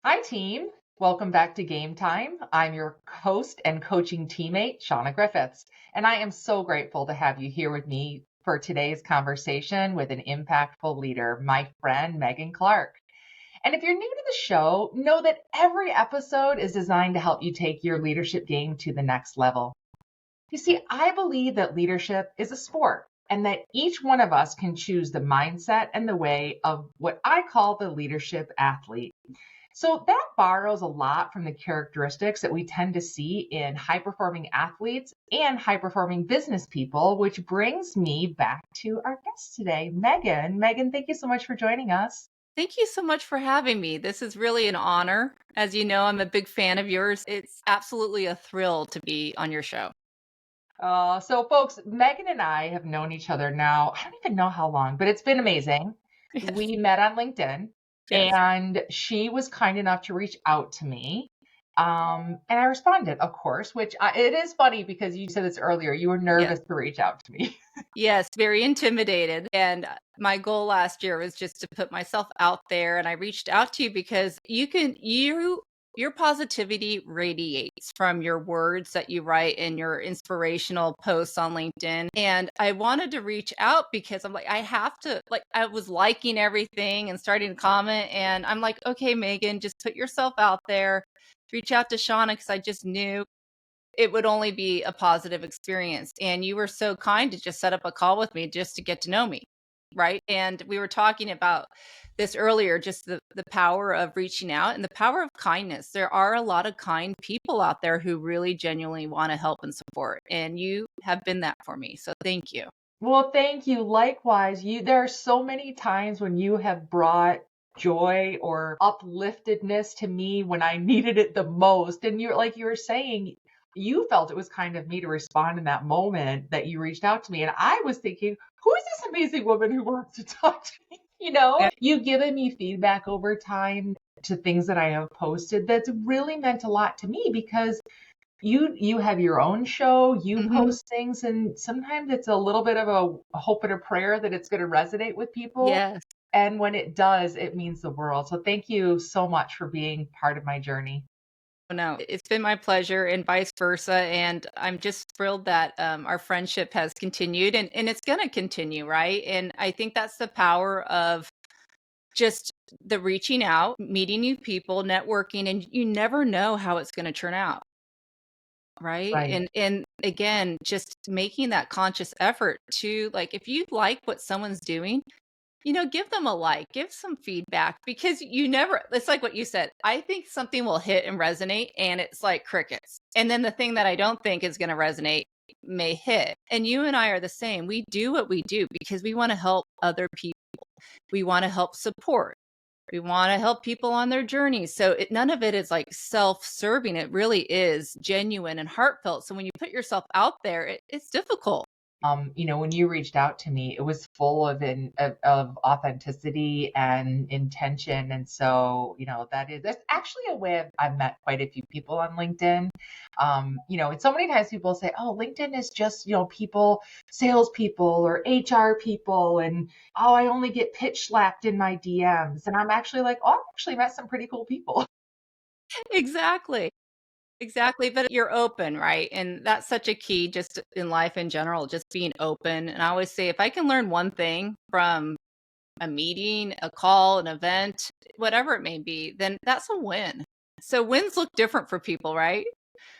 Hi, team. Welcome back to Game Time. I'm your host and coaching teammate, Shauna Griffiths, and I am so grateful to have you here with me for today's conversation with an impactful leader, my friend, Meghan Clarke. And if you're new to the show, know that every episode is designed to help you take your leadership game to the next level. You see, I believe that leadership is a sport and that each one of us can choose the mindset and the way of what I call the leadership athlete. So that borrows a lot from the characteristics that we tend to see in high performing athletes and high performing business people, which brings me back to our guest today, Meghan. Meghan, thank you so much for joining us. Thank you so much for having me. This is really an honor. As you know, I'm a big fan of yours. It's absolutely a thrill to be on your show. So, folks, Meghan and I have known each other now, I don't even know how long, but it's been amazing. Yes. We met on LinkedIn, Yes. and she was kind enough to reach out to me. And I responded, of course, it is funny because you said this earlier. You were Yes. nervous to reach out to me. Yes. Very intimidated. And my goal last year was just to put myself out there. And I reached out to you because your positivity radiates from your words that you write in your inspirational posts on LinkedIn. And I wanted to reach out because I'm like, I have to, like, I was liking everything and starting to comment. And I'm like, okay, Meghan, just put yourself out there, reach out to Shauna because I just knew it would only be a positive experience. And you were so kind to just set up a call with me just to get to know me. Right. And we were talking about this earlier, just the power of reaching out and the power of kindness. There are a lot of kind people out there who really genuinely want to help and support. And you have been that for me. So thank you. Well, thank you. Likewise, there are so many times when you have brought joy or upliftedness to me when I needed it the most. And you're like you were saying, you felt it was kind of me to respond in that moment that you reached out to me. And I was thinking, who is this amazing woman who wants to talk to me? Yeah. You've given me feedback over time to things that I have posted that's really meant a lot to me because you have your own show, you Hmm. post things, and sometimes it's a little bit of a hope and a prayer that it's going to resonate with people. Yes. And when it does, it means the world. So thank you so much for being part of my journey. No, it's been my pleasure and vice versa. And I'm just thrilled that our friendship has continued and it's going to continue. Right. And I think that's the power of just the reaching out, meeting new people, networking, and you never know how it's going to turn out. Right. Right. And again, just making that conscious effort to, like, if you like what someone's doing, give them a like, give some feedback because you never, it's like what you said. I think something will hit and resonate and it's like crickets. And then the thing that I don't think is going to resonate may hit. And you and I are the same. We do what we do because we want to help other people. We want to help support. We want to help people on their journeys. So none of it is like self-serving. It really is genuine and heartfelt. So when you put yourself out there, it's difficult. When you reached out to me, it was full of authenticity and intention. And so, that's actually a way I've met quite a few people on LinkedIn. And so many times people say, oh, LinkedIn is just, people, salespeople or HR people. And oh, I only get pitch slapped in my DMs. And I'm actually like, oh, I've actually met some pretty cool people. Exactly. Exactly, but you're open, right? And that's such a key just in life in general, just being open. And I always say if I can learn one thing from a meeting, a call, an event, whatever it may be, then that's a win. So wins look different for people, right?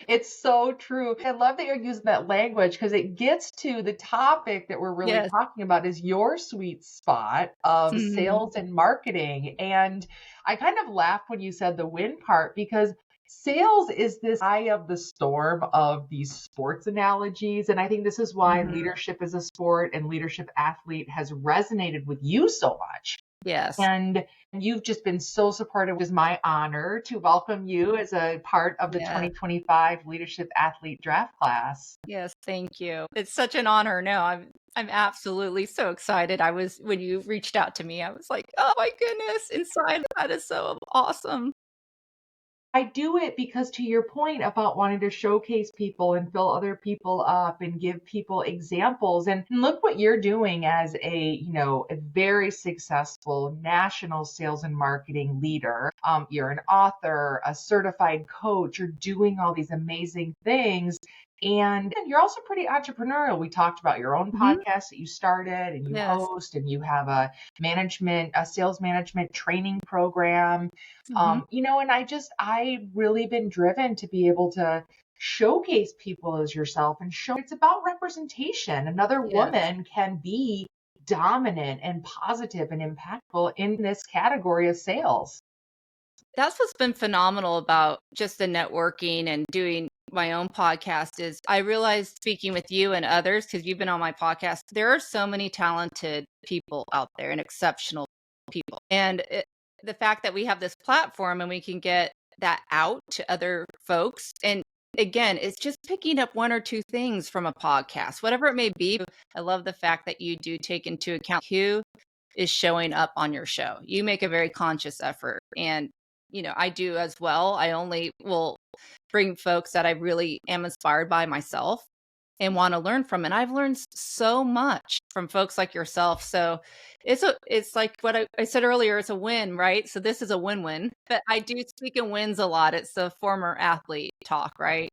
It's so true. I love that you're using that language because it gets to the topic that we're really Yes. talking about is your sweet spot of Mhm. sales and marketing. And I kind of laughed when you said the win part because sales is this eye of the storm of these sports analogies. And I think this is why Mhm. leadership as a sport and leadership athlete has resonated with you so much. Yes. And you've just been so supportive. It was my honor to welcome you as a part of the Yes. 2025 Leadership Athlete Draft Class. Yes, thank you. It's such an honor. No, I'm absolutely so excited. I was when you reached out to me, I was like, "Oh my goodness," inside that is so awesome. I do it because, to your point about wanting to showcase people and fill other people up and give people examples. And look what you're doing as a very successful national sales and marketing leader. You're an author, a certified coach. You're doing all these amazing things. And you're also pretty entrepreneurial. We talked about your own Mhm. podcast that you started and you Yes. host, and you have a sales management training program. Mhm. And I've really been driven to be able to showcase people as yourself and show it's about representation. Another Yes. woman can be dominant and positive and impactful in this category of sales. That's what's been phenomenal about just the networking and doing my own podcast is I realized speaking with you and others, because you've been on my podcast, there are so many talented people out there and exceptional people. And the fact that we have this platform and we can get that out to other folks. And again, it's just picking up one or two things from a podcast, whatever it may be. I love the fact that you do take into account who is showing up on your show. You make a very conscious effort. And I do as well. I only will bring folks that I really am inspired by myself and want to learn from. And I've learned so much from folks like yourself. So it's like what I said earlier, it's a win, right? So this is a win-win. But I do speak in wins a lot. It's the former athlete talk, right?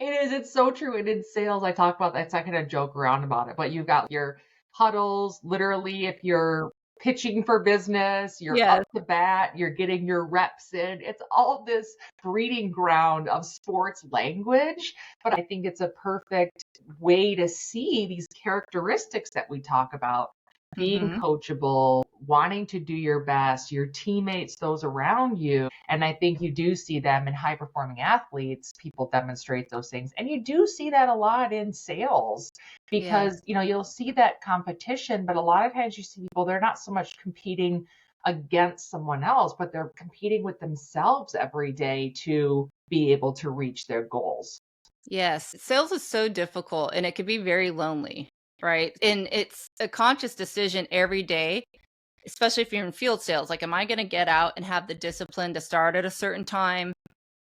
It is. It's so true. And in sales, I talk about that. So I kind of joke around about it, but you've got your huddles. Literally, if you're pitching for business, you're up Yes. to bat, you're getting your reps in. It's all this breeding ground of sports language. But I think it's a perfect way to see these characteristics that we talk about: being Hmm. coachable, wanting to do your best, your teammates, those around you. And I think you do see them in high performing athletes. People demonstrate those things. And you do see that a lot in sales Yes. because, you'll see that competition, but a lot of times you see people, they're not so much competing against someone else, but they're competing with themselves every day to be able to reach their goals. Yes, sales is so difficult and it can be very lonely, right? And it's a conscious decision every day, especially if you're in field sales. Like, am I going to get out and have the discipline to start at a certain time?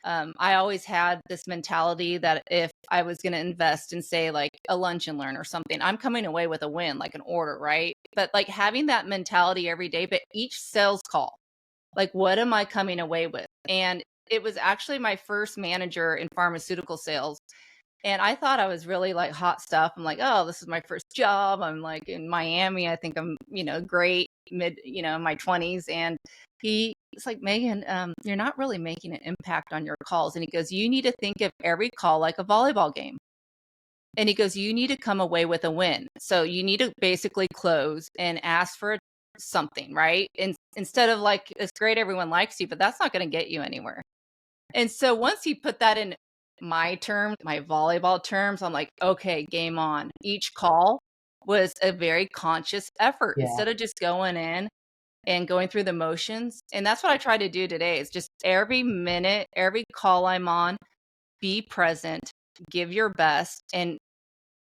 I always had this mentality that if I was going to invest in, say, like a lunch and learn or something, I'm coming away with a win, like an order, right? But like having that mentality every day, but each sales call, like, what am I coming away with? And it was actually my first manager in pharmaceutical sales. And I thought I was really like hot stuff. I'm like, oh, this is my first job. I'm like in Miami. I think I'm, great mid, in my 20s. And it's like, Megan, you're not really making an impact on your calls. And he goes, you need to think of every call like a volleyball game. And he goes, you need to come away with a win. So you need to basically close and ask for something, right? And instead of like, it's great, everyone likes you, but that's not going to get you anywhere. And so once he put that in my terms, my volleyball terms, I'm like, okay, game on. Each call was a very conscious effort Yeah. instead of just going in and going through the motions. And that's what I try to do today is just every minute, every call I'm on, be present, give your best, and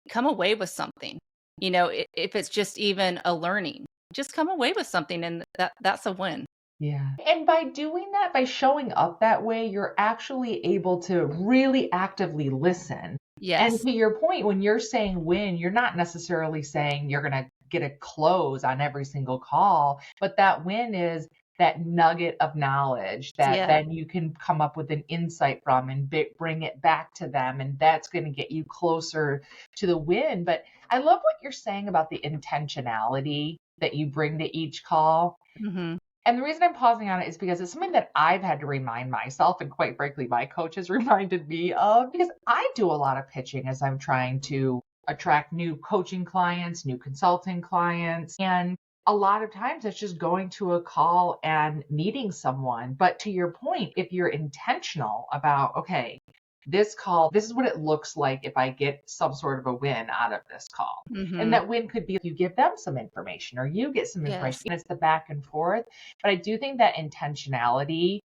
come away with something. If it's just even a learning, just come away with something, and that's a win. Yeah. And by doing that, by showing up that way, you're actually able to really actively listen. And Yes. to your point, when you're saying win, you're not necessarily saying you're going to get a close on every single call, but that win is that nugget of knowledge that Yeah. then you can come up with an insight from and bring it back to them. And that's going to get you closer to the win. But I love what you're saying about the intentionality that you bring to each call. Hmm. And the reason I'm pausing on it is because it's something that I've had to remind myself, and quite frankly, my coach has reminded me of, because I do a lot of pitching as I'm trying to attract new coaching clients, new consulting clients. And a lot of times it's just going to a call and meeting someone. But to your point, if you're intentional about, okay, this call, this is what it looks like if I get some sort of a win out of this call. And Hmm. that win could be you give them some information or you get some information. Yes. And it's the back and forth. But I do think that intentionality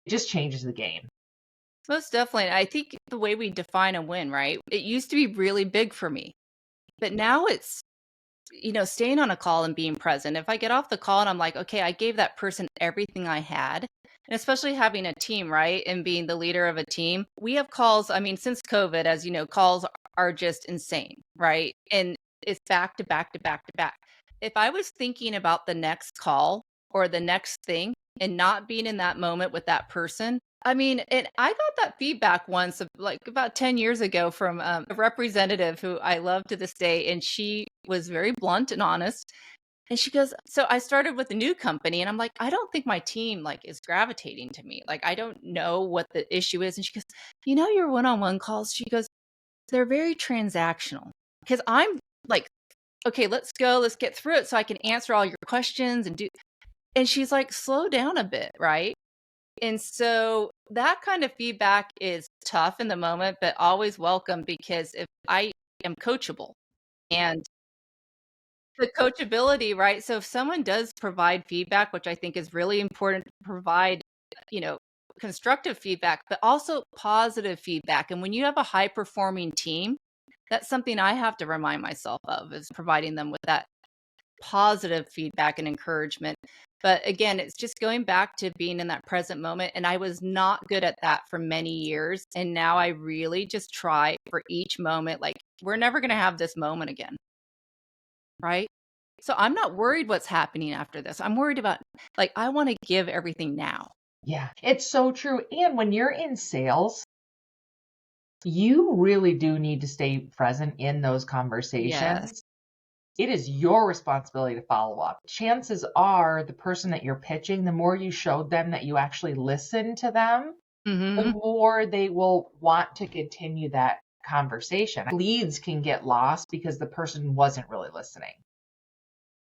just changes the game. Most definitely. I think the way we define a win, right? It used to be really big for me, but now it's, staying on a call and being present. If I get off the call and I'm like, okay, I gave that person everything I had, And especially having a team, right? And being the leader of a team. We have calls. I mean, since COVID, as you know, calls are just insane, right? And it's back to back to back to back. If I was thinking about the next call or the next thing and not being in that moment with that person, I mean, and I got that feedback once, like about 10 years ago, from a representative who I love to this day. And she was very blunt and honest. And she goes, so I started with a new company and I'm like, I don't think my team like is gravitating to me. Like, I don't know what the issue is. And she goes, your one-on-one calls, she goes, they're very transactional. Because I'm like, okay, let's go, let's get through it so I can answer all your questions and do. And she's like, slow down a bit, right? And so that kind of feedback is tough in the moment, but always welcome, because if I am coachable and the coachability, right? So if someone does provide feedback, which I think is really important to provide, you know, constructive feedback, but also positive feedback. And when you have a high performing team, that's something I have to remind myself of, is providing them with that positive feedback and encouragement. But again, it's just going back to being in that present moment. And I was not good at that for many years. And now I really just try for each moment, like, we're never going to have this moment again. Right? So I'm not worried what's happening after this. I'm worried about, like, I want to give everything now. Yeah, it's so true. And when you're in sales, you really do need to stay present in those conversations. Yes. It is your responsibility to follow up. Chances are the person that you're pitching, the more you showed them that you actually listen to them, the more they will want to continue that conversation. Leads can get lost because the person wasn't really listening.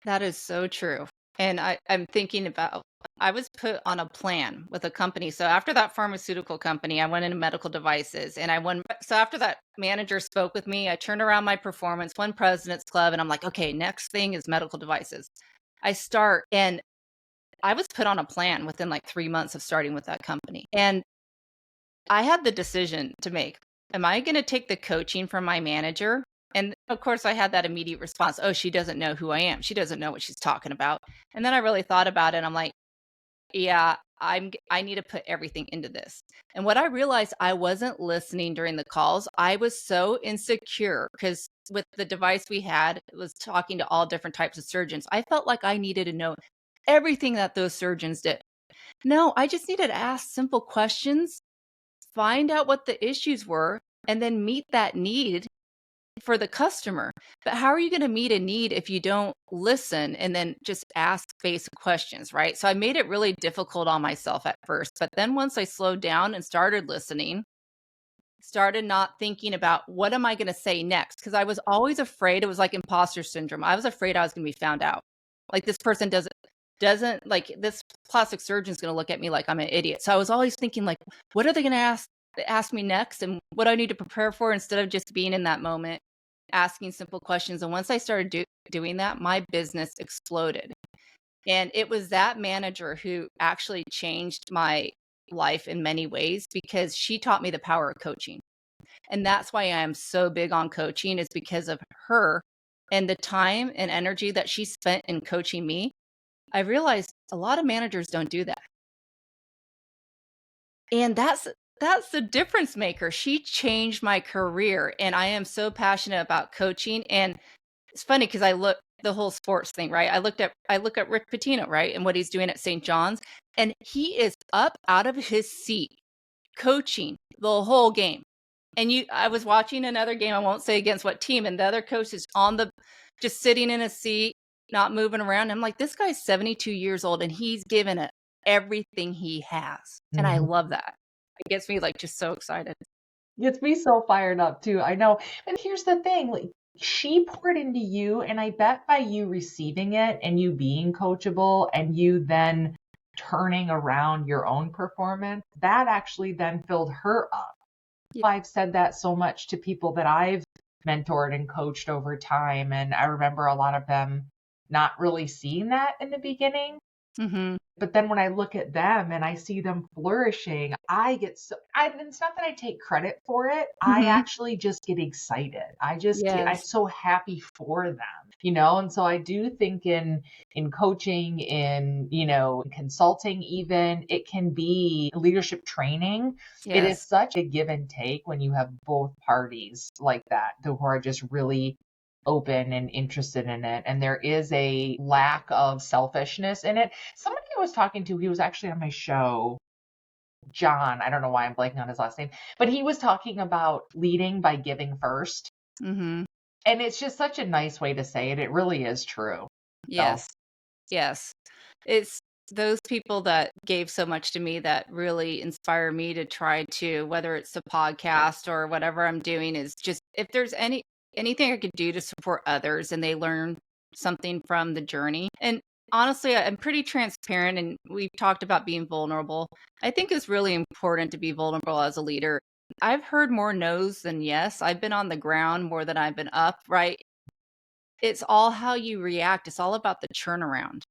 That is so true. And I'm thinking about, I was put on a plan with a company. So after that pharmaceutical company, I went into medical devices and I won. So after that manager spoke with me, I turned around my performance, won President's Club, and I'm like, okay, next thing is medical devices. I start, and I was put on a plan within like 3 months of starting with that company. And I had the decision to make. Am I going to take the coaching from my manager? And of course, I had that immediate response. Oh, she doesn't know who I am. She doesn't know what she's talking about. And then I really thought about it. And I'm like, yeah, I need to put everything into this. And what I realized, I wasn't listening during the calls. I was so insecure because with the device we had, it was talking to all different types of surgeons. I felt like I needed to know everything that those surgeons did. No, I just needed to ask simple questions, find out what the issues were, and then meet that need for the customer. But how are you going to meet a need if you don't listen and then just ask basic questions, right? So I made it really difficult on myself at first. But then once I slowed down and started listening, started not thinking about what am I going to say next? Because I was always afraid. It was like imposter syndrome. I was afraid I was going to be found out. Like, this person doesn't like, this plastic surgeon's going to look at me like I'm an idiot. So I was always thinking, like, what are they going to ask me next, and what do I need to prepare for, instead of just being in that moment, asking simple questions. And once I started doing that, my business exploded. And it was that manager who actually changed my life in many ways, because she taught me the power of coaching. And that's why I am so big on coaching, is because of her and the time and energy that she spent in coaching me. I realized a lot of managers don't do that. And that's the difference maker. She changed my career, and I am so passionate about coaching. And it's funny because I look the whole sports thing, right? I look at Rick Pitino, right, and what he's doing at St. John's, and he is up out of his seat coaching the whole game. And I was watching another game, I won't say against what team, and the other coach is just sitting in a seat, not moving around. I'm like, this guy's 72 years old and he's given it everything he has. And I love that. It gets me like just so excited. Gets me so fired up too. I know. And here's the thing, like, she poured into you, and I bet by you receiving it and you being coachable and you then turning around your own performance, that actually then filled her up. Yeah. I've said that so much to people that I've mentored and coached over time. And I remember a lot of them not really seeing that in the beginning. Mhm. But then when I look at them and I see them flourishing, it's not that I take credit for it. I Mhm. actually just get excited. I'm Yes. so happy for them. And so I do think in coaching, in consulting even, it can be leadership training. It is Yes. such a give and take when you have both parties like that who are just really open and interested in it. And there is a lack of selfishness in it. Somebody I was talking to, he was actually on my show, John. I don't know why I'm blanking on his last name, but he was talking about leading by giving first. Mhm. And it's just such a nice way to say it. It really is true. So, Yes. Yes. It's those people that gave so much to me that really inspire me to try to, whether it's a podcast or whatever I'm doing, is just if there's anything I could do to support others and they learn something from the journey. And honestly, I'm pretty transparent and we've talked about being vulnerable. I think it's really important to be vulnerable as a leader. I've heard more no's than yes. I've been on the ground more than I've been up, right? It's all how you react. It's all about the turnaround.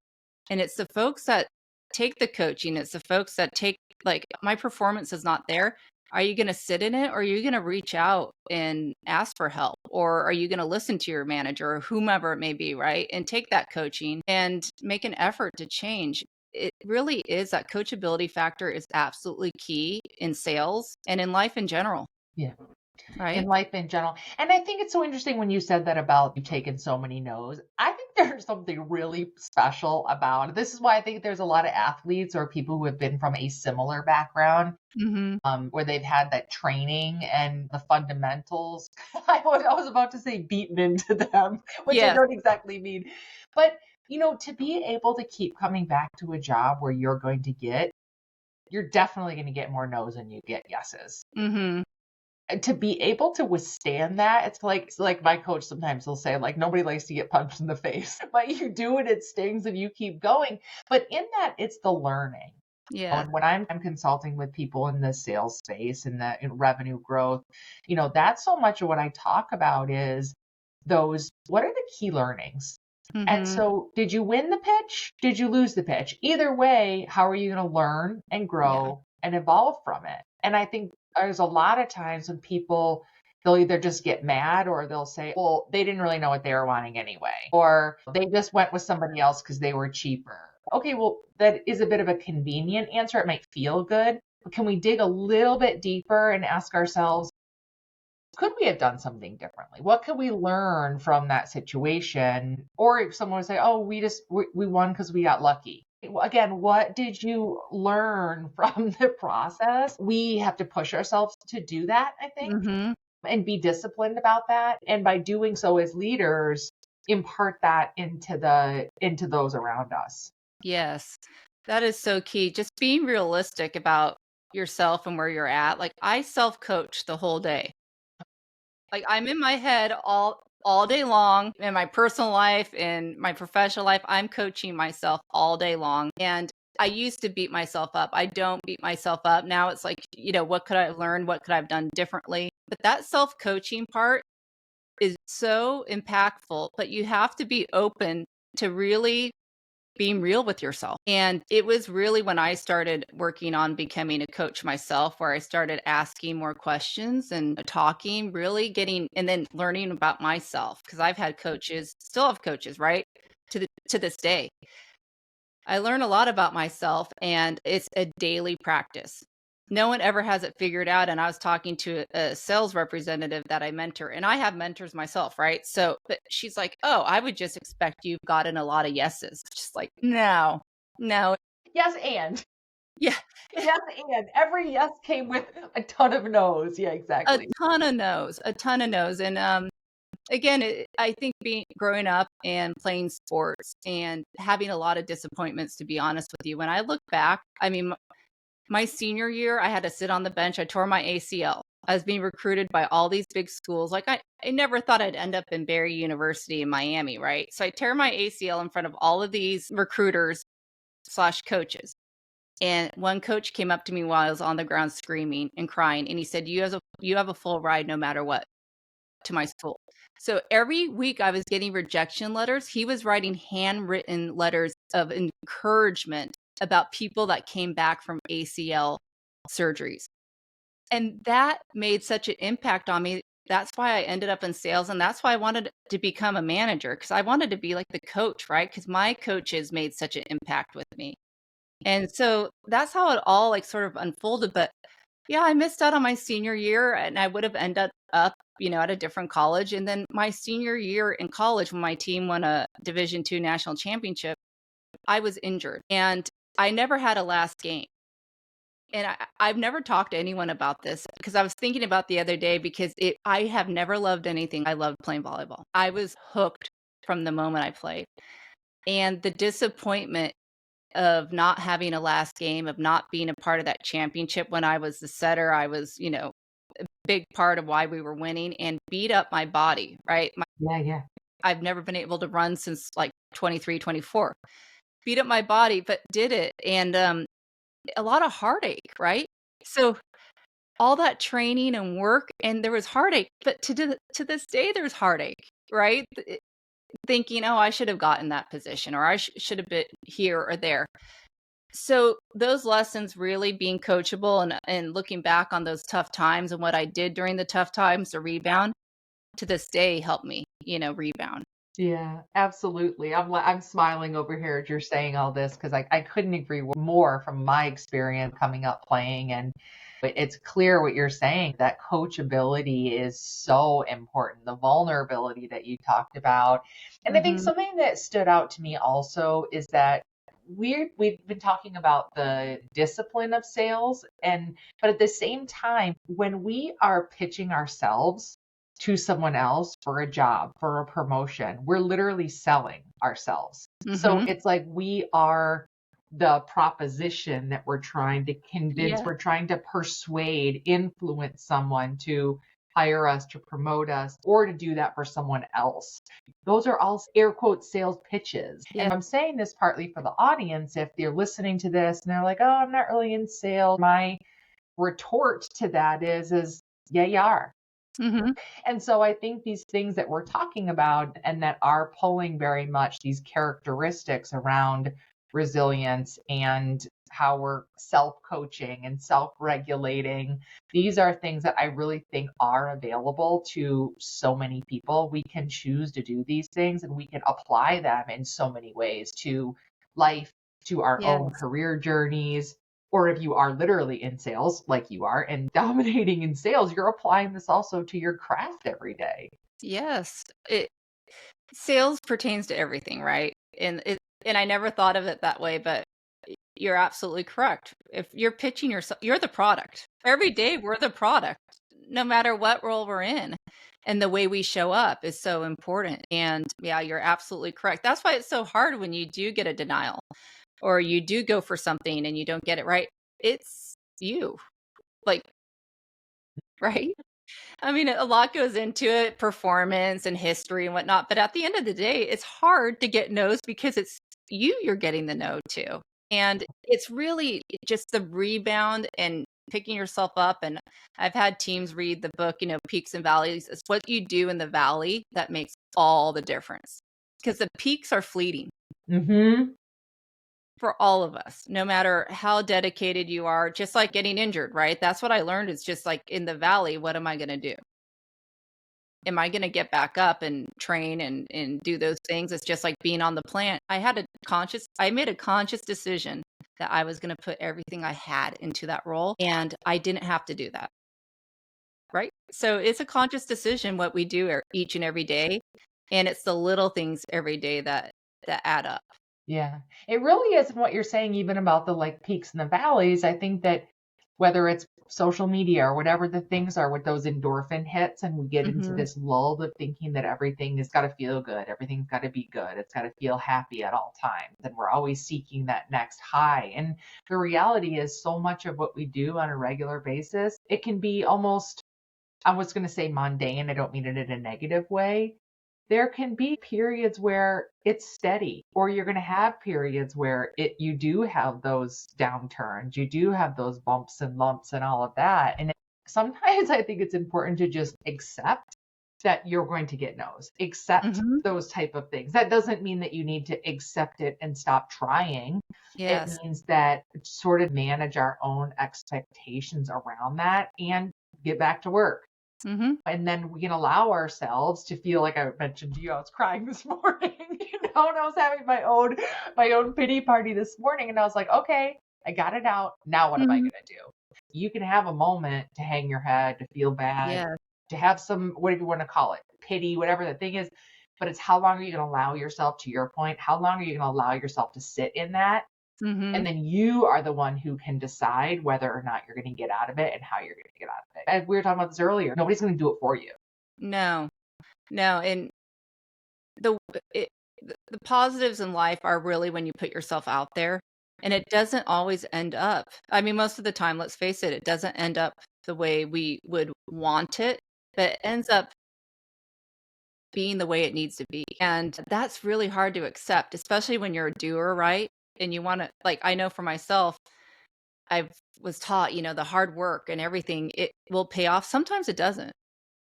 And it's the folks that take the coaching, it's the folks that take, like, my performance is not there. Are you going to sit in it or are you going to reach out and ask for help? Or are you going to listen to your manager or whomever it may be, right? And take that coaching and make an effort to change. It really is that coachability factor is absolutely key in sales and in life in general, yeah. In right? life in general. And I think it's so interesting when you said that about you taking so many no's. I think there's something really special about it. This is why I think there's a lot of athletes or people who have been from a similar background, Hmm. where they've had that training and the fundamentals. I was about to say beaten into them, which I Yes. don't exactly mean. But, to be able to keep coming back to a job where you're definitely going to get more no's than you get yeses. Hmm. To be able to withstand that, it's like my coach sometimes will say, like, nobody likes to get punched in the face, but you do it, it stings, and you keep going. But in that, it's the learning. Yeah. And when I'm consulting with people in the sales space and in revenue growth, that's so much of what I talk about is what are the key learnings? And Hmm. so, did you win the pitch? Did you lose the pitch? Either way, how are you going to learn and Yeah. grow and evolve from it? And I think there's a lot of times when they'll either just get mad or they'll say, well, they didn't really know what they were wanting anyway, or they just went with somebody else because they were cheaper. Okay, well, that is a bit of a convenient answer. It might feel good, but can we dig a little bit deeper and ask ourselves, could we have done something differently? What could we learn from that situation? Or if someone would say, oh, we won because we got lucky. Again, what did you learn from the process? We have to push ourselves to do that, I think, Hmm. and be disciplined about that. And by doing so as leaders, impart that into those around us. Yes. That is so key. Just being realistic about yourself and where you're at. Like I self-coach the whole day. Like I'm in my head all day long in my personal life and my professional life. I'm coaching myself all day long. And I used to beat myself up. I don't beat myself up. Now it's like, what could I learn? What could I have done differently? But that self-coaching part is so impactful, but you have to be open to really being real with yourself. And it was really when I started working on becoming a coach myself, where I started asking more questions and talking, really getting, and then learning about myself. Cause I've had coaches, still have coaches, right? To this day. I learn a lot about myself and it's a daily practice. No one ever has it figured out. And I was talking to a sales representative that I mentor, and I have mentors myself, right? So, but she's like, oh, I would just expect you've gotten a lot of yeses. Just like, no, no. Yes, and Yeah, yes, and every yes came with a ton of no's. Yeah, a exactly. ton of no's, a ton of no's. And again, I think growing up and playing sports and having a lot of disappointments, to be honest with you, when I look back, I mean, my senior year, I had to sit on the bench. I tore my ACL. I was being recruited by all these big schools. Like I never thought I'd end up in Barry University in Miami, right? So I tear my ACL in front of all of these recruiters slash coaches. And one coach came up to me while I was on the ground screaming and crying. And he said, you have a full ride no matter what to my school. So every week I was getting rejection letters. He was writing handwritten letters of encouragement about people that came back from ACL surgeries. And that made such an impact on me. That's why I ended up in sales. And that's why I wanted to become a manager, because I wanted to be like the coach, right? Because my coaches made such an impact with me. And so that's how it all like sort of unfolded. But yeah, I missed out on my senior year, and I would have ended up, at a different college. And then my senior year in college, when my team won a Division II national championship, I was injured and I never had a last game. And I've never talked to anyone about this, because I was thinking about the other day, because I have never loved anything. I loved playing volleyball. I was hooked from the moment I played. And the disappointment of not having a last game, of not being a part of that championship when I was the setter, I was, a big part of why we were winning, and beat up my body, right? Yeah, yeah. I've never been able to run since like 23, 24. Beat up my body, but did it. And a lot of heartache, right? So all that training and work, and there was heartache, but to this day, there's heartache, right? Thinking, oh, I should have gotten that position, or I should have been here or there. So those lessons, really being coachable and looking back on those tough times and what I did during the tough times to rebound, to this day help me, rebound. Yeah, absolutely. I'm smiling over here as you're saying all this, because I couldn't agree more from my experience coming up playing. And but it's clear what you're saying, that coachability is so important, the vulnerability that you talked about. And I think Mhm. something that stood out to me also is that we've been talking about the discipline of sales, but at the same time, when we are pitching ourselves to someone else for a job, for a promotion, we're literally selling ourselves. So Mhm. it's like we are the proposition that we're trying to convince, Yeah. we're trying to persuade, influence someone to hire us, to promote us, or to do that for someone else. Those are all air quote sales pitches. Yeah. And I'm saying this partly for the audience. If they're listening to this and they're like, oh, I'm not really in sales, my retort to that is yeah, you are. Mhm. And so I think these things that we're talking about and that are pulling very much these characteristics around resilience and how we're self coaching and self regulating, these are things that I really think are available to so many people. We can choose to do these things and we can apply them in so many ways to life, to our own Yes. career journeys, or if you are literally in sales, like you are, and dominating in sales, you're applying this also to your craft every day. Yes. Sales pertains to everything, right? And I never thought of it that way, but you're absolutely correct. If you're pitching yourself, you're the product. Every day we're the product, no matter what role we're in. And the way we show up is so important. And yeah, you're absolutely correct. That's why it's so hard when you do get a denial, or you do go for something and you don't get it right. It's you, like, right? I mean, a lot goes into it, performance and history and whatnot. But at the end of the day, it's hard to get no's, because it's you're getting the no to. And it's really just the rebound and picking yourself up. And I've had teams read the book, Peaks and Valleys. It's what you do in the valley that makes all the difference, because the peaks are fleeting Mm-hmm. for all of us, no matter how dedicated you are, just like getting injured, right? That's what I learned. It's just like in the valley, what am I going to do? Am I gonna get back up and train and do those things? It's just like being on the plant. I made a conscious decision that I was gonna put everything I had into that role, and I didn't have to do that, right? So it's a conscious decision what we do each and every day, and it's the little things every day that add up. Yeah, it really is what you're saying, even about the like peaks and the valleys. I think that whether it's social media or whatever the things are with those endorphin hits, and we get into Mhm. this lull of thinking that everything has got to feel good, everything's got to be good, it's got to feel happy at all times, and we're always seeking that next high. And the reality is, so much of what we do on a regular basis, it can be almost, I was going to say mundane. I don't mean it in a negative way. There can be periods where it's steady, or you're going to have periods where you do have those downturns, you do have those bumps and lumps and all of that. And sometimes I think it's important to just accept that you're going to get no's. Accept Mhm. those type of things. That doesn't mean that you need to accept it and stop trying. It Yes. means that sort of manage our own expectations around that and get back to work. Mhm. And then we can allow ourselves to feel like I mentioned to you, I was crying this morning, and I was having my own pity party this morning, and I was like, okay, I got it out. Now what am I Mhm. gonna do? You can have a moment to hang your head, to feel bad, Yeah. to have some, whatever you want to call it, pity, whatever the thing is. But it's how long are you gonna allow yourself, to your point, how long are you gonna allow yourself to sit in that? And Mhm. then you are the one who can decide whether or not you're going to get out of it and how you're going to get out of it. And we were talking about this earlier. Nobody's going to do it for you. No. No, and the it the positives in life are really when you put yourself out there, and it doesn't always end up, I mean, most of the time, let's face it, it doesn't end up the way we would want it, but it ends up being the way it needs to be, and that's really hard to accept, especially when you're a doer, right? And you wanna, like, I know for myself, I was taught, the hard work and everything, it will pay off. Sometimes it doesn't,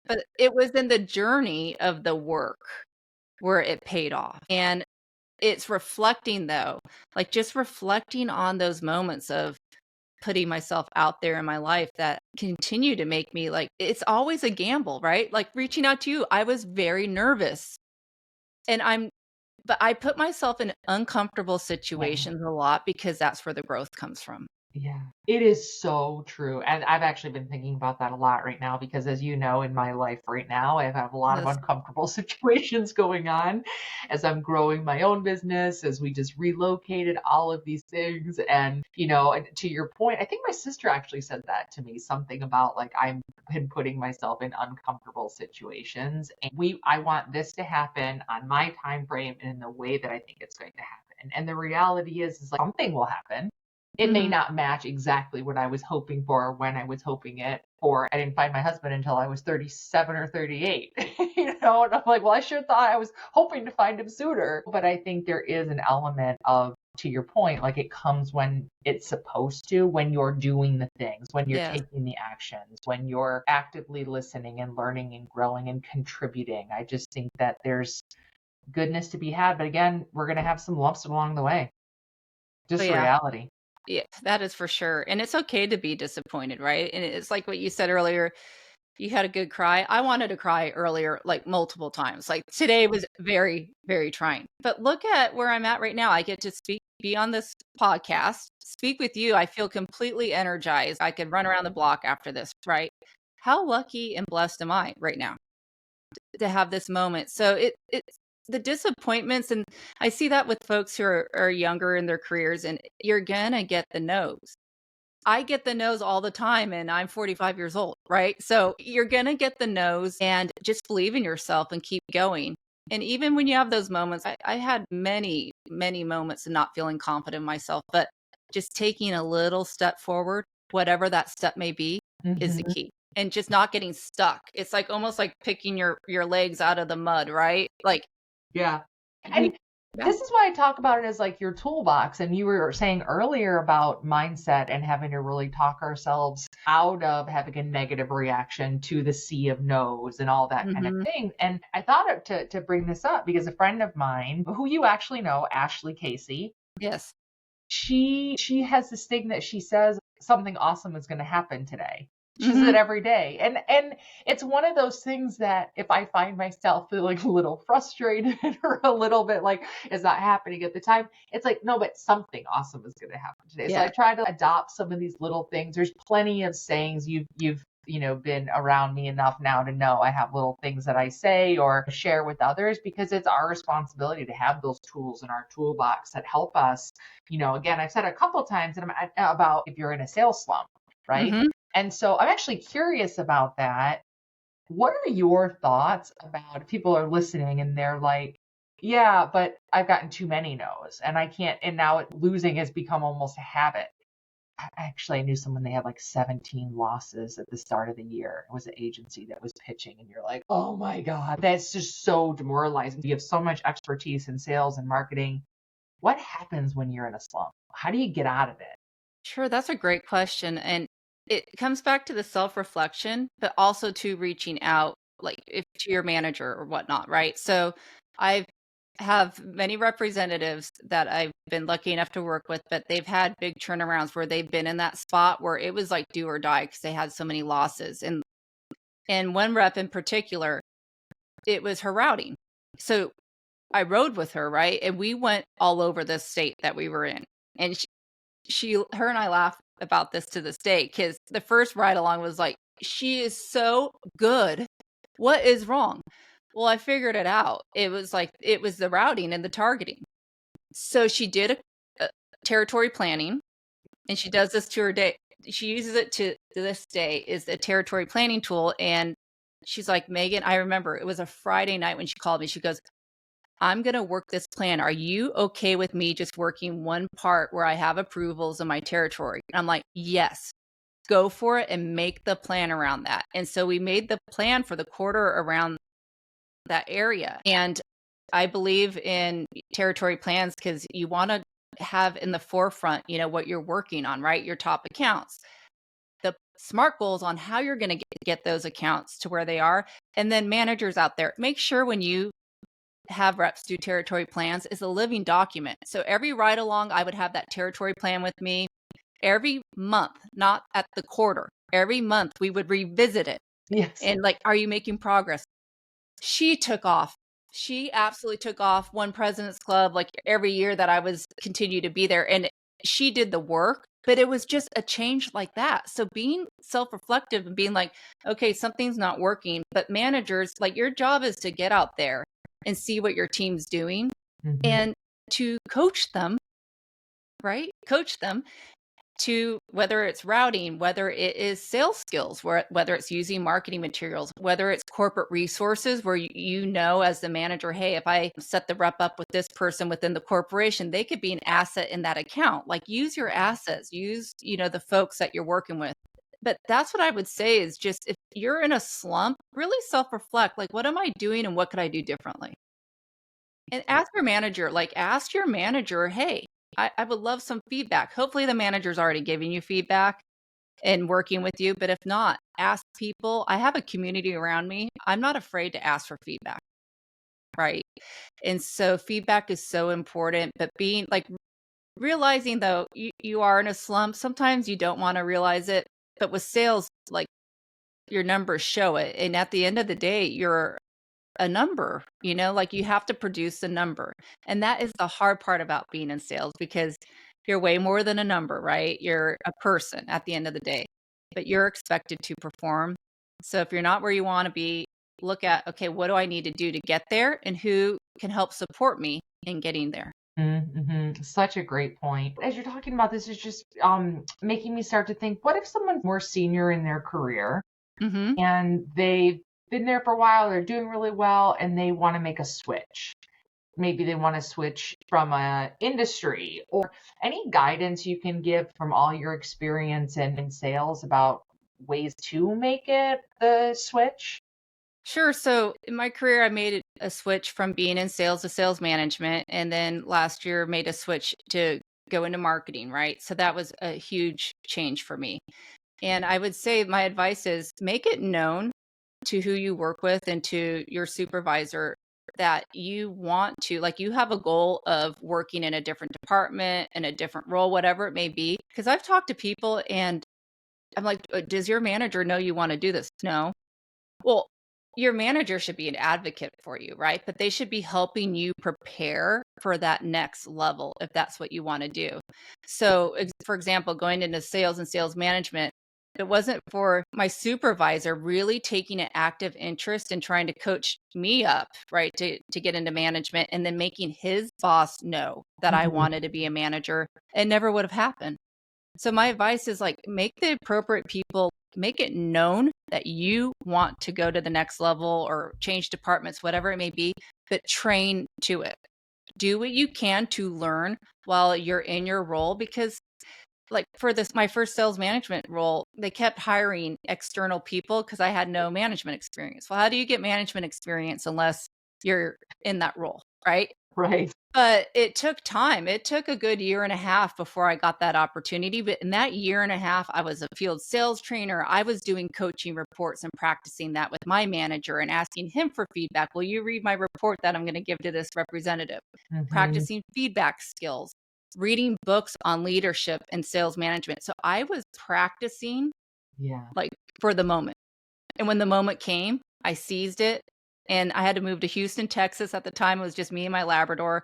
but it was in the journey of the work where it paid off, and it's reflecting, though, like, just reflecting on those moments of putting myself out there in my life that continue to make me, like, it's always a gamble, right? Like, reaching out to you, I was very nervous, and but I put myself in uncomfortable Yeah. situations a lot because that's where the growth comes from. Yeah, it is so true. And I've actually been thinking about that a lot right now because, as you know, in my life right now, I have a lot of Yes. uncomfortable situations going on as I'm growing my own business, as we just relocated, all of these things. And to your point, I think my sister actually said that to me, something about like I'm been putting myself in uncomfortable situations. And I want this to happen on my time frame and in the way that I think it's going to happen. And the reality is like something will happen. It may Mhm. not match exactly what I was hoping for or when I was hoping it for. I didn't find my husband until I was 37 or 38, and I'm like, well, I sure thought I was hoping to find him sooner. But I think there is an element of, to your point, like it comes when it's supposed to, when you're doing the things, when you're Yes. taking the actions, when you're actively listening and learning and growing and contributing. I just think that there's goodness to be had. But again, we're going to have some lumps along the way. Oh, Just yeah. reality. Yeah, that is for sure, and it's okay to be disappointed, right? And it's like what you said earlier, you had a good cry. I wanted to cry earlier, like, multiple times. Like, today was very, very trying. But look at where I'm at right now. I get to be on this podcast, speak with you. I feel completely energized. I could run around the block after this, right? How lucky and blessed am I right now to have this moment? So it's the disappointments, and I see that with folks who are younger in their careers, and you're gonna get the no's. I get the no's all the time, and I'm 45 years old, right? So you're gonna get the no's, and just believe in yourself and keep going. And even when you have those moments, I had many, many moments of not feeling confident in myself, but just taking a little step forward, whatever that step may be, is the Mhm. key. And just not getting stuck. It's like almost like picking your legs out of the mud, right? Like, Yeah. we And yeah. this is why I talk about it as like your toolbox. And you were saying earlier about mindset and having to really talk ourselves out of having a negative reaction to the sea of no's and all that kind of Mhm. thing. And I thought to bring this up because a friend of mine who you actually know, Ashley Casey, Yes. she has this thing that she says something awesome is going to happen today. She says it Mhm. every day. And it's one of those things that if I find myself feeling a little frustrated or a little bit like it's not happening at the time, it's like, no, but something awesome is going to happen today. So I Yeah. try to adopt some of these little things. There's plenty of sayings you've been around me enough now to know I have little things that I say or share with others because it's our responsibility to have those tools in our toolbox that help us. Again, I've said a couple times that about if you're in a sales slump, right? Mhm. And so I'm actually curious about that. What are your thoughts about if people are listening and they're like, yeah, but I've gotten too many no's and I can't, and now losing has become almost a habit. Actually, I knew someone, they had like 17 losses at the start of the year. It was an agency that was pitching, and you're like, oh my God, that's just so demoralizing. You have so much expertise in sales and marketing. What happens when you're in a slump? How do you get out of it? Sure, that's a great question. And it comes back to the self reflection, but also to reaching out. like if to your manager or whatnot, right? So I have many representatives that I've been lucky enough to work with, but they've had big turnarounds where they've been in that spot where it was like do or die because they had so many losses. And one rep in particular, it was her routing. So I rode with her, right? And we went all over the state that we were in. And her and I laugh about this to this day because the first ride along was like, she is so good. What is wrong? Well, I figured it out. It was the routing and the targeting. So she did a territory planning, and she does this to her day. She uses it to this day is a territory planning tool. And she's like, Megan, I remember it was a Friday night when she called me. She goes, I'm going to work this plan. Are you okay with me just working one part where I have approvals in my territory? And I'm like, yes, go for it and make the plan around that. And so we made the plan for the quarter around that area. And I believe in territory plans because you want to have in the forefront, what you're working on, right? Your top accounts, the SMART goals on how you're going to get those accounts to where they are. And then managers out there, make sure when you have reps do territory plans is a living document. So every ride along, I would have that territory plan with me every month, not at the quarter. Every month we would revisit it. Yes. And like, are you making progress? She took off. She absolutely took off, won President's Club like every year that I was continue to be there. And she did the work, but it was just a change like that. So being self-reflective and being like, okay, something's not working, but managers, like your job is to get out there and see what your team's doing and to coach them, right? Coach them to whether it's routing, whether it is sales skills, whether it's using marketing materials, whether it's corporate resources where as the manager, hey, if I set the rep up with this person within the corporation, they could be an asset in that account. Like use your assets, use, the folks that you're working with. But that's what I would say is just if you're in a slump, really self-reflect, like what am I doing and what could I do differently? And ask your manager, hey, I would love some feedback. Hopefully the manager's already giving you feedback and working with you. But if not, ask people. I have a community around me. I'm not afraid to ask for feedback. Right. And so feedback is so important. But being like realizing though, you are in a slump. Sometimes you don't want to realize it. But with sales, like your numbers show it. And at the end of the day, you're a number, like you have to produce a number. And that is the hard part about being in sales because you're way more than a number, right? You're a person at the end of the day, but you're expected to perform. So if you're not where you want to be, look at, okay, what do I need to do to get there and who can help support me in getting there? Such a great point. As you're talking about this, is just making me start to think, what if someone's more senior in their career and they've been there for a while, they're doing really well, and they want to make a switch? Maybe they want to switch from a industry, or any guidance you can give from all your experience in sales about ways to make it the switch? Sure. So in my career, I made a switch from being in sales to sales management. And then last year made a switch to go into marketing, right? So that was a huge change for me. And I would say my advice is make it known to who you work with and to your supervisor that you want to, like you have a goal of working in a different department, in a different role, whatever it may be. Because I've talked to people and I'm like, does your manager know you want to do this? No. Well, your manager should be an advocate for you, right? But they should be helping you prepare for that next level if that's what you want to do. So, for example, going into sales and sales management, it wasn't for my supervisor really taking an active interest in trying to coach me up, right, to get into management and then making his boss know that I wanted to be a manager. It never would have happened. So my advice is like make the appropriate people, make it known that you want to go to the next level or change departments, whatever it may be, but train to it. Do what you can to learn while you're in your role because like for this, my first sales management role, they kept hiring external people because I had no management experience. Well, how do you get management experience unless you're in that role, right? Right. But it took time. It took a good year and a half before I got that opportunity. But in that year and a half, I was a field sales trainer. I was doing coaching reports and practicing that with my manager and asking him for feedback. Will you read my report that I'm going to give to this representative? Hmm. Practicing feedback skills, reading books on leadership and sales management. So I was practicing Yeah. like for the moment. And when the moment came, I seized it. And I had to move to Houston, Texas. At the time, it was just me and my Labrador.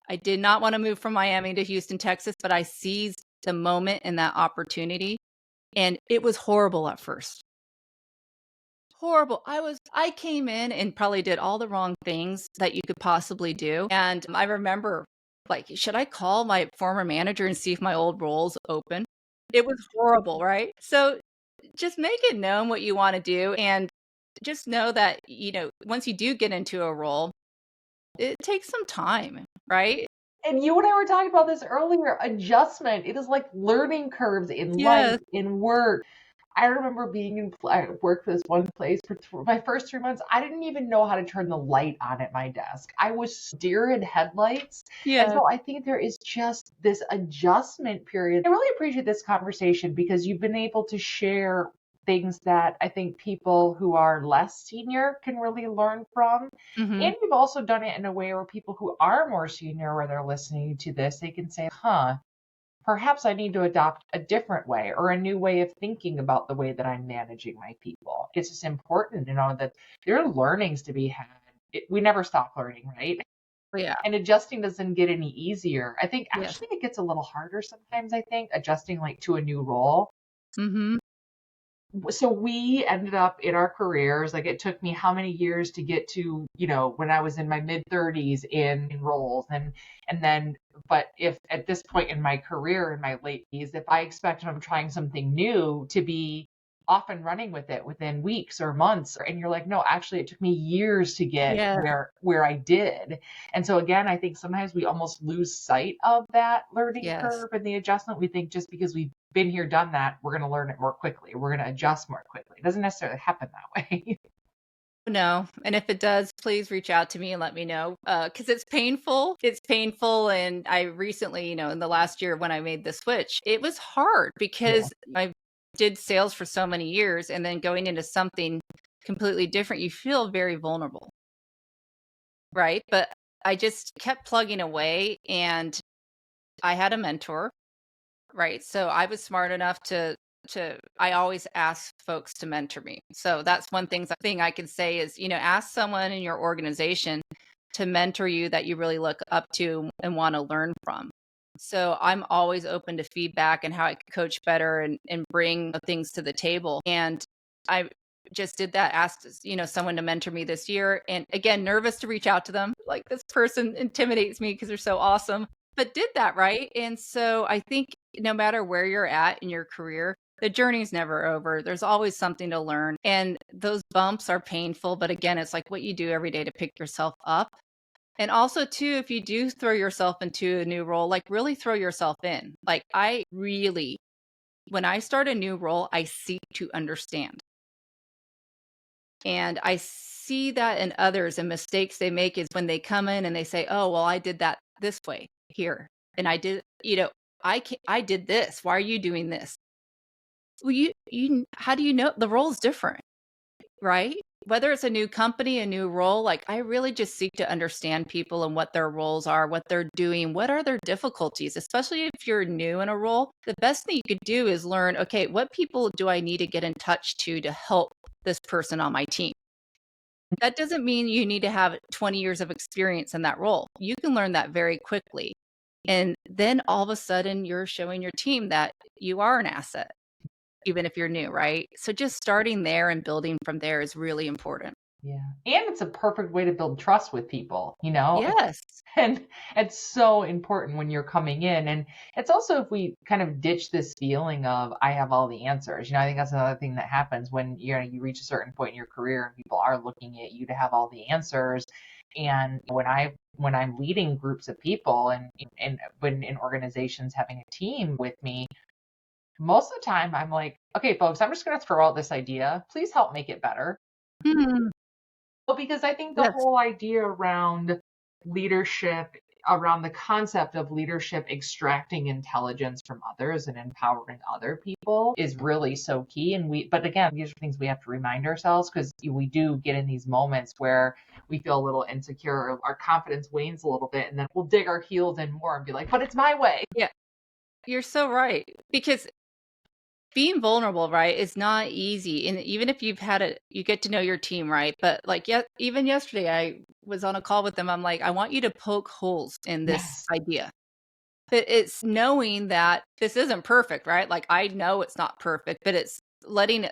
I did not want to move from Miami to Houston, Texas, but I seized the moment and that opportunity. And it was horrible at first. Horrible. I came in and probably did all the wrong things that you could possibly do. And I remember like, should I call my former manager and see if my old role's open? It was horrible, right? So just make it known what you want to do and just know that, once you do get into a role, it takes some time, right? And you and I were talking about this earlier, adjustment. It is like learning curves in life, Yes. in work. I remember being I worked for this one place for my first 3 months. I didn't even know how to turn the light on at my desk. I was deer in headlights. And Yeah. so I think there is just this adjustment period. I really appreciate this conversation because you've been able to share things that I think people who are less senior can really learn from. Mhm. And you've also done it in a way where people who are more senior, where they're listening to this, they can say, huh, perhaps I need to adopt a different way or a new way of thinking about the way that I'm managing my people. It's just important to know that there are learnings to be had. We never stop learning, right? Yeah. And adjusting doesn't get any easier. I think Yes. actually it gets a little harder sometimes, I think, adjusting like to a new role. Mhm. So we ended up in our careers, like it took me how many years to get to, when I was in my mid 30s in roles, and then but if at this point in my career in my late 30s, if I expect I'm trying something new to be off and running with it within weeks or months, and you're like, no, actually it took me years to get Yeah. where I did. And so again, I think sometimes we almost lose sight of that learning Yes. curve and the adjustment. We think just because we've been here, done that, we're going to learn it more quickly. We're going to adjust more quickly. It doesn't necessarily happen that way. No, and if it does, please reach out to me and let me know, because it's painful. It's painful, and I recently, in the last year when I made the switch, it was hard Yeah. because I did sales for so many years, and then going into something completely different, you feel very vulnerable, right? But I just kept plugging away, and I had a mentor. Right. So I was smart enough to I always ask folks to mentor me. So that's one thing I can say is, ask someone in your organization to mentor you that you really look up to and want to learn from. So I'm always open to feedback and how I can coach better and bring things to the table. And I just did that, asked, someone to mentor me this year. And again, nervous to reach out to them. Like this person intimidates me because they're so awesome, but did that, right? And so I think no matter where you're at in your career, the journey's never over. There's always something to learn. And those bumps are painful. But again, it's like what you do every day to pick yourself up. And also, too, if you do throw yourself into a new role, like really throw yourself in. Like when I start a new role, I seek to understand. And I see that in others and mistakes they make is when they come in and they say, oh, well, I did that this way here. And I did, I did this. Why are you doing this? Well, how do you know the role is different, right? Whether it's a new company, a new role, like I really just seek to understand people and what their roles are, what they're doing, what are their difficulties, especially if you're new in a role. The best thing you could do is learn, okay, what people do I need to get in touch to help this person on my team? That doesn't mean you need to have 20 years of experience in that role. You can learn that very quickly. And then all of a sudden, you're showing your team that you are an asset, even if you're new, right? So just starting there and building from there is really important. Yeah. And it's a perfect way to build trust with people. Yes. And it's so important when you're coming in. And it's also if we kind of ditch this feeling of I have all the answers. I think that's another thing that happens when you reach a certain point in your career and people are looking at you to have all the answers. And when I'm leading groups of people and when in organizations having a team with me, most of the time I'm like, okay, folks, I'm just gonna throw out this idea. Please help make it better. Mhm. Well, because I think the Yes. whole idea around leadership, around the concept of leadership extracting intelligence from others and empowering other people is really so key. But again, these are things we have to remind ourselves, because we do get in these moments where we feel a little insecure, or our confidence wanes a little bit, and then we'll dig our heels in more and be like, but it's my way. Yeah, you're so right. Because being vulnerable, right, is not easy. And even if you get to know your team, right? But like, even yesterday, I was on a call with them. I'm like, I want you to poke holes in this Yes. idea. But it's knowing that this isn't perfect, right? Like, I know it's not perfect, but it's letting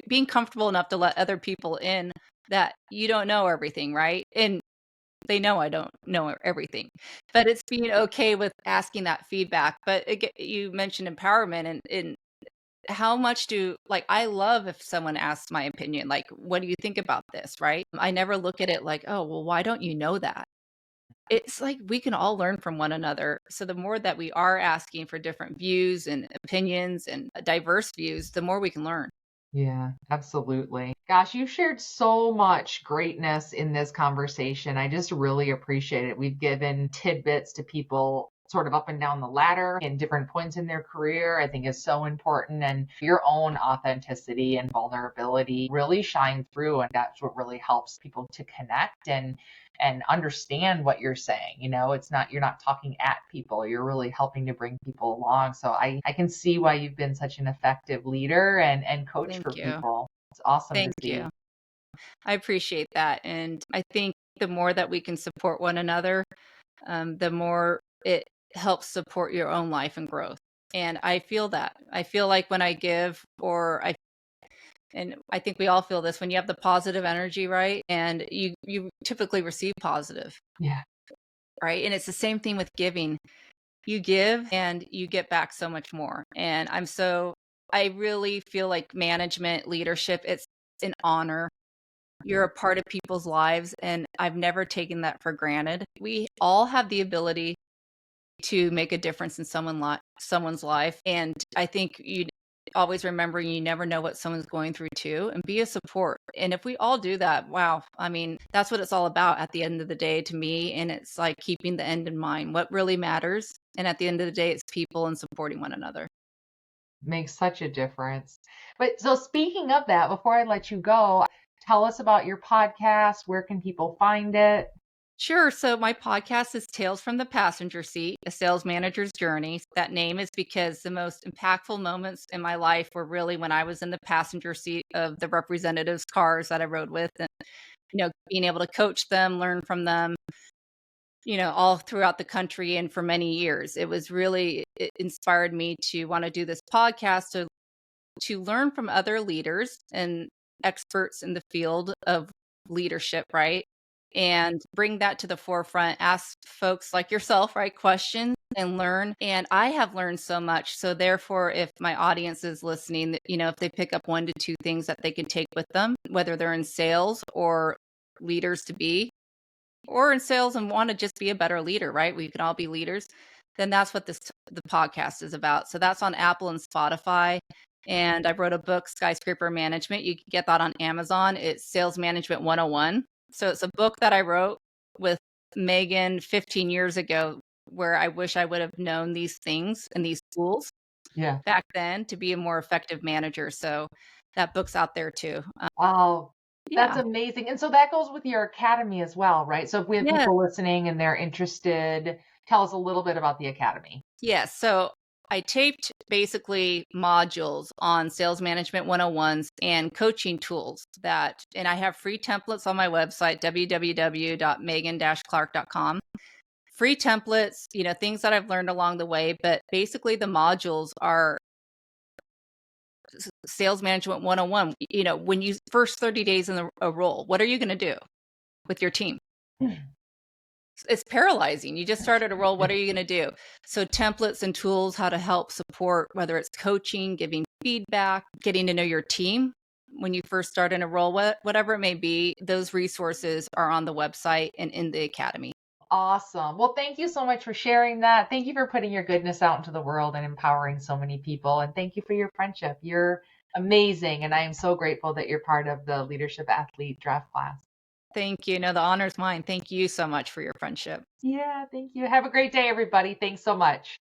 being comfortable enough to let other people in that you don't know everything, right? And they know I don't know everything, but it's being okay with asking that feedback. But you mentioned empowerment, and how much I love if someone asks my opinion, like, what do you think about this, right? I never look at it like, oh, well, why don't you know that? It's like we can all learn from one another. So the more that we are asking for different views and opinions and diverse views, the more we can learn. Yeah, absolutely. Gosh, you shared so much greatness in this conversation. I just really appreciate it. We've given tidbits to people sort of up and down the ladder in different points in their career, I think is so important. And your own authenticity and vulnerability really shine through. And that's what really helps people to connect and understand what you're saying. You're not talking at people, you're really helping to bring people along. So I can see why you've been such an effective leader and coach for Thank you. people. It's awesome to Thank see. you. I appreciate that. And I think the more that we can support one another, the more it helps support your own life and growth. And I feel that. I feel like when I give, and I think we all feel this, when you have the positive energy, right? And you typically receive positive, Yeah. right? And it's the same thing with giving. You give and you get back so much more. And I really feel like management, leadership, it's an honor. You're a part of people's lives, and I've never taken that for granted. We all have the ability to make a difference in someone's life, and I think you always remember you never know what someone's going through too, and be a support. And if we all do that, wow, I mean, that's what it's all about at the end of the day to me. And it's like keeping the end in mind, what really matters. And at the end of the day, it's people and supporting one another. Makes such a difference. But so speaking of that, before I let you go, tell us about your podcast. Where can people find it? Sure. So my podcast is Tales from the Passenger Seat, a sales manager's journey. That name is because the most impactful moments in my life were really when I was in the passenger seat of the representatives' cars that I rode with, and being able to coach them, learn from them, all throughout the country and for many years. It inspired me to want to do this podcast to learn from other leaders and experts in the field of leadership, right? And bring that to the forefront, ask folks like yourself, right, questions and learn. And I have learned so much. So therefore, if my audience is listening, if they pick up 1 to 2 things that they can take with them, whether they're in sales or leaders to be, or in sales and want to just be a better leader, right? We can all be leaders. Then that's what the podcast is about. So that's on Apple and Spotify. And I wrote a book, Skyscraper Management. You can get that on Amazon. It's Sales Management 101. So it's a book that I wrote with Megan 15 years ago, where I wish I would have known these things and these tools Yeah. back then to be a more effective manager. So that book's out there too. Wow. That's Yeah. amazing. And so that goes with your academy as well, right? So if we have Yeah. people listening and they're interested, tell us a little bit about the academy. Yes. So I taped basically modules on sales management 101s and coaching tools and I have free templates on my website, www.megan-clarke.com. Free templates, things that I've learned along the way, but basically the modules are sales management 101. When you first 30 days in a role, what are you going to do with your team? It's paralyzing. You just started a role. What are you going to do? So templates and tools, how to help support, whether it's coaching, giving feedback, getting to know your team when you first start in a role, whatever it may be, those resources are on the website and in the academy. Awesome. Well, thank you so much for sharing that. Thank you for putting your goodness out into the world and empowering so many people. And thank you for your friendship. You're amazing. And I am so grateful that you're part of the Leadership Athlete Draft class. Thank you. No, the honor's mine. Thank you so much for your friendship. Yeah, thank you. Have a great day, everybody. Thanks so much.